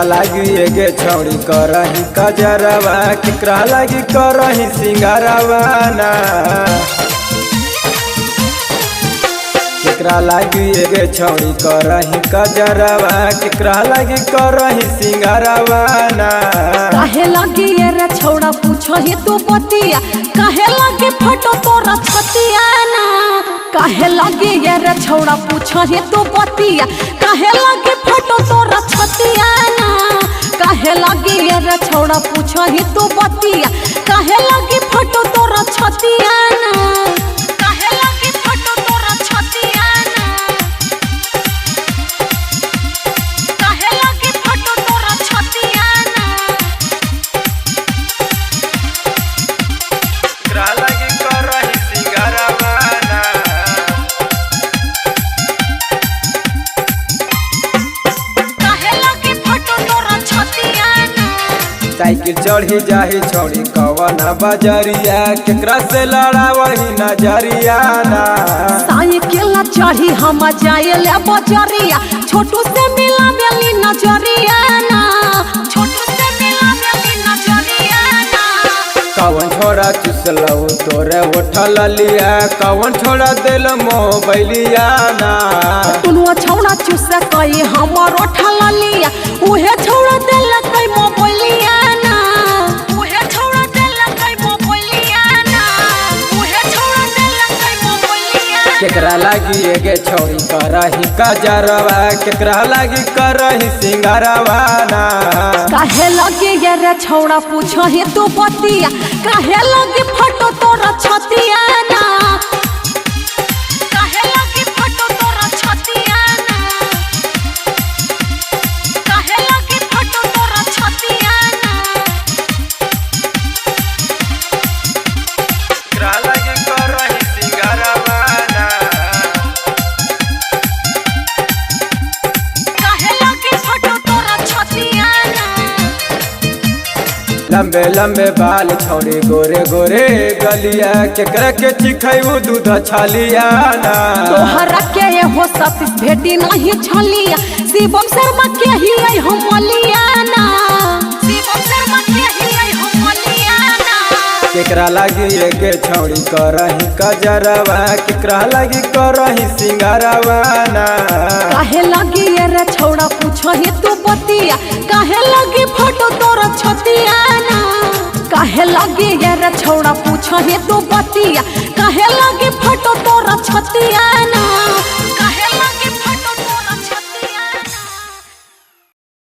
केकरा लागी एगे छौड़ी करही कजरवा, केकरा लागी करही सिंगारवा ना। केकरा लागी एगे छौड़ी करही कजरवा, केकरा लागी करही सिंगारवा ना। काहे लागी ये रे छौड़ा पूछही तू बतिया, काहे लागी फटो तोरा छतिया ना। काहे लागी ये रे छौड़ा पूछही तू बतिया, काहे लागी फटो तोरा छतिया ना। काहे लागी ये रे छौड़ा पूछही तू बतिया, काहे लागी फटो तोरा छतिया ना। काहे लागी फटो तोरा छतिया ना। काहे लागी फटो तोरा छतिया ना। केकरा लागी करही सिंगारवा ना। काहे लागी फटो तोरा छतिया ना। साइकिल चढ़ी जाही छौड़ी कवना बजरिया, केकरा से लड़ावही नजरिया ना। साइकिल चढ़ी हम जाएले बजरिया, छोटू से मिला बेली नजरिया ना। छोटू से मिला बेली नजरिया ना। कवन छोड़ा चुसलौ तोरे उठल लिया, कवन छोड़ा दिल मोबाइलिया ना। तुनुआ छौड़ा चुस कई हमर उठल लिया, उहे छौड़ा दिल कई मोबाइलिया ना। उहे छौड़ा दिल कई मोबाइलिया ना। उहे छौड़ा दिल कई मोबाइलिया। केकरा लागी एगे छौड़ी करही कजरवा, केकरा लागी करही सिंगारवा ना। काहे लगे ये रे छौड़ा पूछही तू बतिया, काहे लगे फटो तोरा छतिया ना। काहे लगे फटो तोरा छतिया ना। काहे लगे फटो तोरा छतिया ना। केकरा लागी करही सिंगारवा ना। काहे लगे फटो तोरा छतिया ना। लंबे लंबे बाल छौड़ी गोरे गोरे गलिया, केकरा के चिखैऊ दूध छलिया ना। तोहरा के ये हो सतीश भेटी नहीं छलिया, शिवम शर्मा के ही आई हमलिया ना। शिवम शर्मा के ही आई हमलिया ना। केकरा लागी एगे छौड़ी करही कजरवा, केकरा लागी करही सिंगारवा ना। काहे लगी ये रे छौड़ा पूछही तू बतिया, काहे लगी फटो तोरा छतिया ना। काहे लगी ये रे छौड़ा पूछही तू बतिया, काहे लगी फटो तोरा छतिया